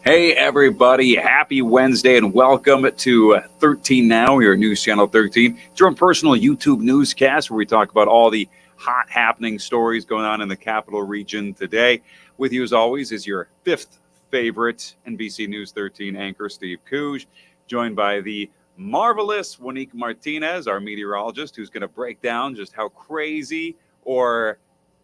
Hey everybody, happy Wednesday and welcome to 13 Now, here at News Channel 13. It's your own personal YouTube newscast where we talk about all the hot happening stories going on in the capital region today. With you as always is your fifth favorite NBC News 13 anchor, Steve Cohoes, joined by the marvelous Juanique Martinez, our meteorologist, who's going to break down just how crazy or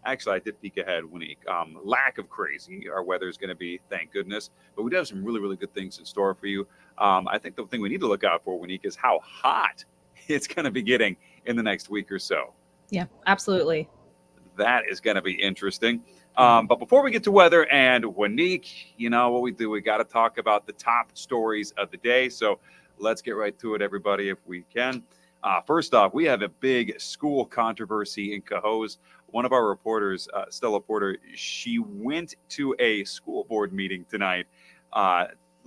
actually, I did peek ahead, Juanique. Lack of crazy our weather is going to be, thank goodness. But we do have some really, really good things in store for you. I think the thing we need to look out for, Juanique, is how hot it's going to be getting in the next week or so. Yeah, absolutely. That is going to be interesting. But before we get to weather and Juanique, you know what we do. We got to talk about the top stories of the day. So let's get right to it, everybody, if we can. First off, we have a big school controversy in Cohoes. One of our reporters, Stella Porter, she went to a school board meeting tonight,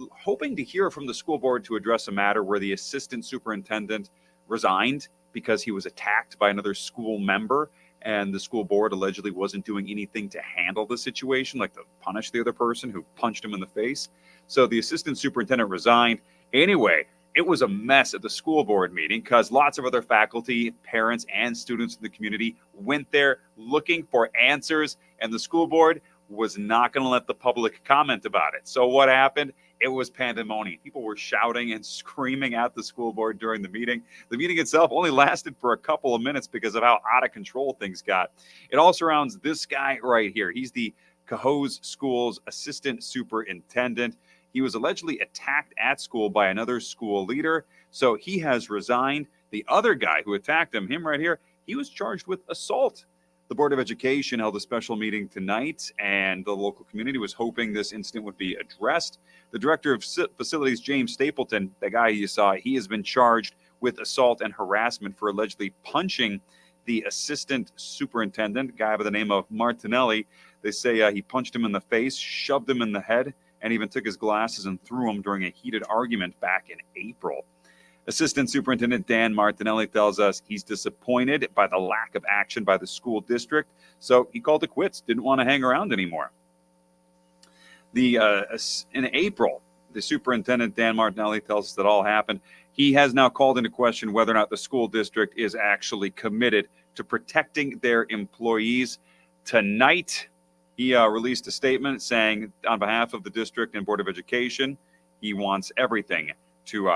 hoping to hear from the school board to address a matter where the assistant superintendent resigned because he was attacked by another school member, and the school board allegedly wasn't doing anything to handle the situation, like to punish the other person who punched him in the face. So the assistant superintendent resigned. Anyway, it was a mess at the school board meeting because lots of other faculty, parents, and students in the community went there looking for answers, and the school board was not going to let the public comment about it. So what happened? It was pandemonium. People were shouting and screaming at the school board during the meeting. The meeting itself only lasted for a couple of minutes because of how out of control things got. It all surrounds this guy right here. He's the Cohoes School's assistant superintendent. He was allegedly attacked at school by another school leader, so he has resigned. The other guy who attacked him right here, he was charged with assault. The Board of Education held a special meeting tonight, and the local community was hoping this incident would be addressed. The director of facilities, James Stapleton, the guy you saw, he has been charged with assault and harassment for allegedly punching the assistant superintendent, a guy by the name of Martinelli. They say he punched him in the face, shoved him in the head, and even took his glasses and threw them during a heated argument back in April. Assistant Superintendent Dan Martinelli tells us he's disappointed by the lack of action by the school district, so he called it quits, didn't want to hang around anymore. In April, the superintendent, Dan Martinelli, tells us that all happened. He has now called into question whether or not the school district is actually committed to protecting their employees. Tonight, he released a statement saying on behalf of the district and Board of Education, he wants everything to,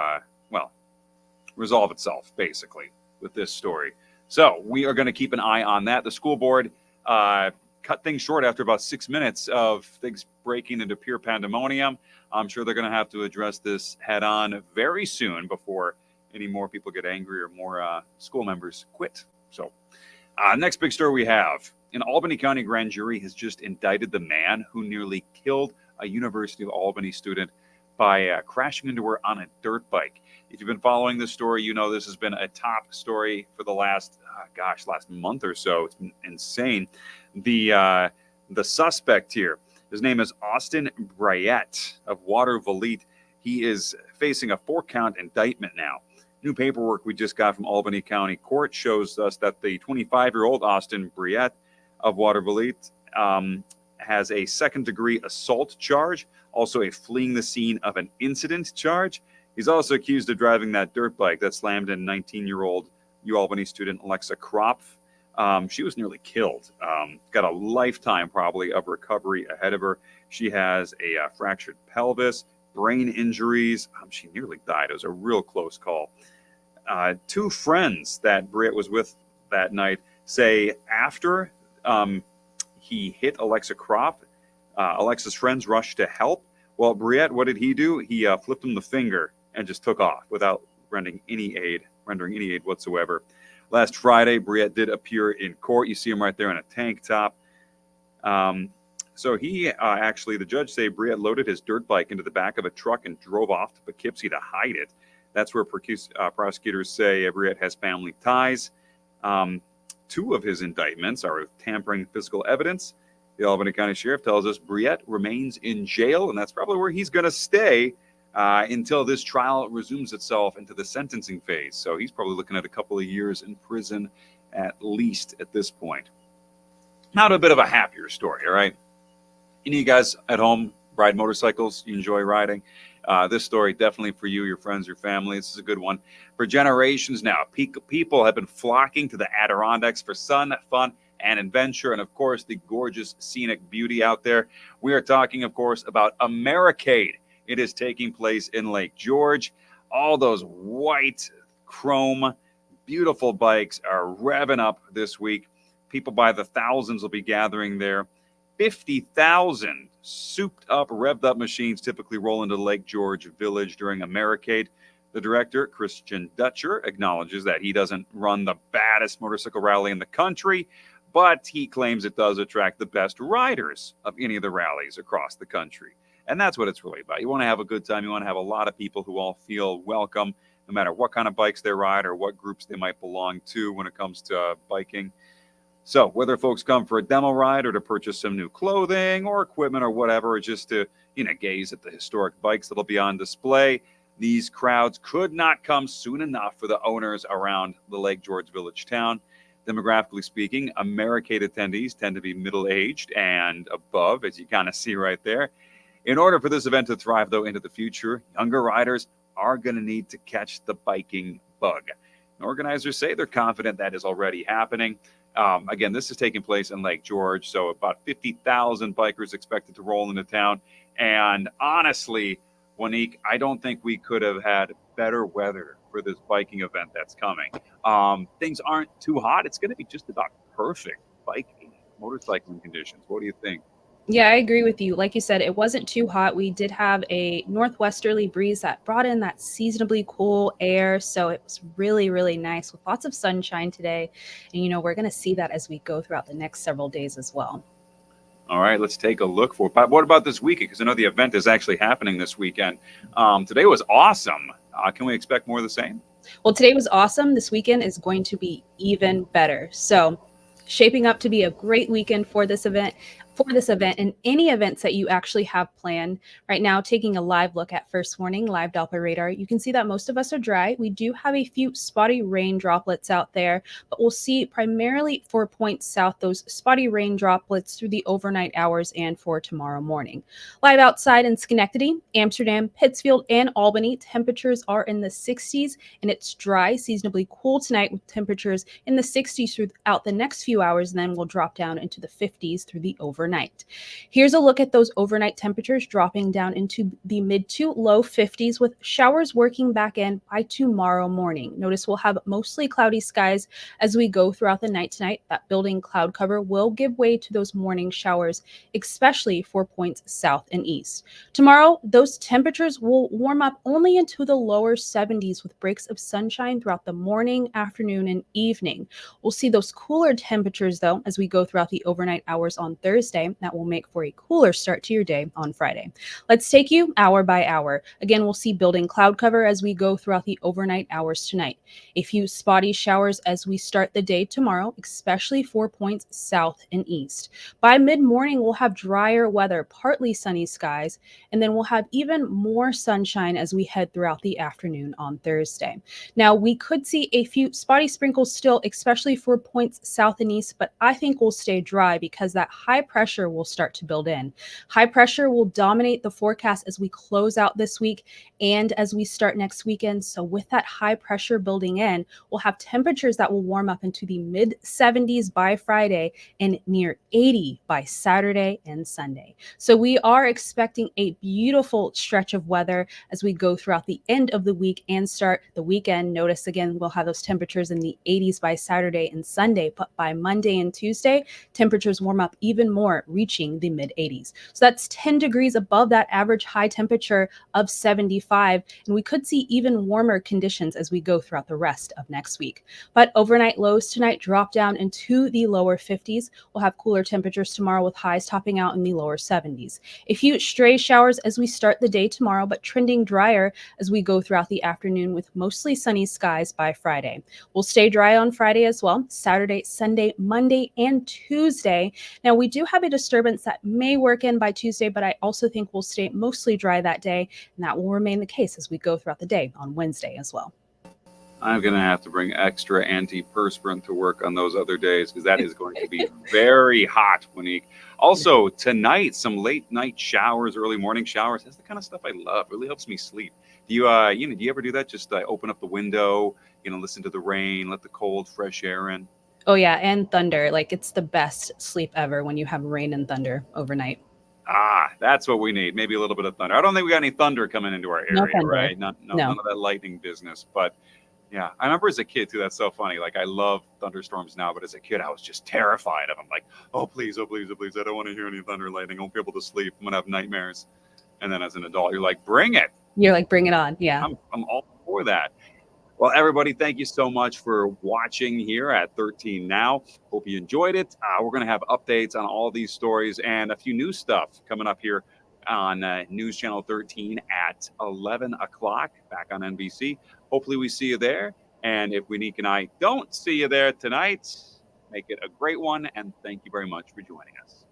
resolve itself, basically, with this story. So we are going to keep an eye on that. The school board cut things short after about 6 minutes of things breaking into pure pandemonium. I'm sure they're going to have to address this head on very soon before any more people get angry or more school members quit. So next big story we have. An Albany County grand jury has just indicted the man who nearly killed a University of Albany student by crashing into her on a dirt bike. If you've been following this story, you know this has been a top story for the last month or so. It's been insane. The suspect here, his name is Austin Bryett of Water-Vliet. He is facing a 4-count indictment now. New paperwork we just got from Albany County Court shows us that the 25-year-old Austin Bryett of Water-Vliet has a second-degree assault charge, also a fleeing the scene of an incident charge. He's also accused of driving that dirt bike that slammed in 19-year-old UAlbany student Alexa Kropf. She was nearly killed. Got a lifetime probably of recovery ahead of her. She has a fractured pelvis, brain injuries. She nearly died. It was a real close call. Two friends that Bryett was with that night say after he hit Alexa Kropf, Alexa's friends rushed to help. Well, Bryett, what did he do? He flipped him the finger and just took off without rendering any aid whatsoever. Last Friday, Bryett did appear in court. You see him right there in a tank top. So he the judge say Bryett loaded his dirt bike into the back of a truck and drove off to Poughkeepsie to hide it. That's where prosecutors say Bryett has family ties. Two of his indictments are tampering physical evidence. The Albany County Sheriff tells us Bryett remains in jail, and that's probably where he's going to stay until this trial resumes itself into the sentencing phase. So he's probably looking at a couple of years in prison at least at this point. Now to a bit of a happier story, all right? Any of you guys at home ride motorcycles, you enjoy riding, this story definitely for you, your friends, your family. This is a good one. For generations now, people have been flocking to the Adirondacks for sun, fun, and adventure, and of course, the gorgeous scenic beauty out there. We are talking, of course, about Americade. It is taking place in Lake George. All those white chrome, beautiful bikes are revving up this week. People by the thousands will be gathering there. 50,000 souped up, revved up machines typically roll into Lake George Village during Americade. The director, Christian Dutcher, acknowledges that he doesn't run the baddest motorcycle rally in the country, but he claims it does attract the best riders of any of the rallies across the country. And that's what it's really about. You want to have a good time. You want to have a lot of people who all feel welcome, no matter what kind of bikes they ride or what groups they might belong to when it comes to biking. So whether folks come for a demo ride or to purchase some new clothing or equipment or whatever, or just to, gaze at the historic bikes that'll be on display, these crowds could not come soon enough for the owners around the Lake George Village town. Demographically speaking, Americade attendees tend to be middle-aged and above, as you kind of see right there. In order for this event to thrive, though, into the future, younger riders are going to need to catch the biking bug. And organizers say they're confident that is already happening. Again, this is taking place in Lake George, so about 50,000 bikers expected to roll into town. And honestly, Wanique, I don't think we could have had better weather for this biking event that's coming. Things aren't too hot. It's going to be just about perfect biking, motorcycling conditions. What do you think? Yeah, I agree with you. Like you said, it wasn't too hot. We did have a northwesterly breeze that brought in that seasonably cool air. So it was really, really nice with lots of sunshine today. And, we're going to see that as we go throughout the next several days as well. All right, let's take a look for it. But what about this weekend? Because I know the event is actually happening this weekend. Today was awesome. Can we expect more of the same? Well, today was awesome. This weekend is going to be even better. So shaping up to be a great weekend for this event and any events that you actually have planned. Right now, taking a live look at First Warning live Doppler radar, you can see that most of us are dry. We do have a few spotty rain droplets out there, but we'll see primarily 4 points south those spotty rain droplets through the overnight hours and for tomorrow morning. Live outside in Schenectady, Amsterdam, Pittsfield, and Albany, temperatures are in the 60s, and it's dry, seasonably cool tonight with temperatures in the 60s throughout the next few hours, and then we'll drop down into the 50s through the overnight. Here's a look at those overnight temperatures dropping down into the mid to low 50s with showers working back in by tomorrow morning. Notice we'll have mostly cloudy skies as we go throughout the night tonight. That building cloud cover will give way to those morning showers, especially 4 points south and east. Tomorrow, those temperatures will warm up only into the lower 70s with breaks of sunshine throughout the morning, afternoon, and evening. We'll see those cooler temperatures, though, as we go throughout the overnight hours on Thursday. That will make for a cooler start to your day on Friday. Let's take you hour by hour. Again, we'll see building cloud cover as we go throughout the overnight hours tonight. A few spotty showers as we start the day tomorrow, especially 4 points south and east. By mid-morning, we'll have drier weather, partly sunny skies, and then we'll have even more sunshine as we head throughout the afternoon on Thursday. Now, we could see a few spotty sprinkles still, especially 4 points south and east, but I think we'll stay dry because that high pressure will start to build in. High pressure will dominate the forecast as we close out this week and as we start next weekend. So with that high pressure building in, we'll have temperatures that will warm up into the mid 70s by Friday and near 80 by Saturday and Sunday. So we are expecting a beautiful stretch of weather as we go throughout the end of the week and start the weekend. Notice again, we'll have those temperatures in the 80s by Saturday and Sunday, but by Monday and Tuesday, temperatures warm up even more, reaching the mid 80s. So that's 10 degrees above that average high temperature of 75. And we could see even warmer conditions as we go throughout the rest of next week. But overnight lows tonight drop down into the lower 50s. We'll have cooler temperatures tomorrow with highs topping out in the lower 70s. A few stray showers as we start the day tomorrow, but trending drier as we go throughout the afternoon with mostly sunny skies by Friday. We'll stay dry on Friday as well, Saturday, Sunday, Monday, and Tuesday. Now, we do have a disturbance that may work in by Tuesday, but I also think we'll stay mostly dry that day, and that will remain the case as we go throughout the day on Wednesday as well. I'm going to have to bring extra antiperspirant to work on those other days because that is going to be very hot, Monique. Also, tonight, some late night showers, early morning showers. That's the kind of stuff I love. Really helps me sleep. Do you, do you ever do that? Just open up the window, listen to the rain, let the cold, fresh air in. Oh yeah, and thunder. Like it's the best sleep ever when you have rain and thunder overnight. That's what we need. Maybe a little bit of thunder. I don't think we got any thunder coming into our No area, thunder. right? None No. of that lightning business. But yeah, I remember as a kid too. That's so funny. Like I love thunderstorms now, but as a kid, I was just terrified of them. Like, oh please, oh please, oh please, I don't want to hear any thunder, lightning. I won't be able to sleep. I'm gonna have nightmares. And then as an adult, you're like, bring it. You're like, bring it on. Yeah. I'm all for that. Well, everybody, thank you so much for watching here at 13 Now. Hope you enjoyed it. We're going to have updates on all these stories and a few new stuff coming up here on News Channel 13 at 11 o'clock back on NBC. Hopefully, we see you there. And if Unique and I don't see you there tonight, make it a great one. And thank you very much for joining us.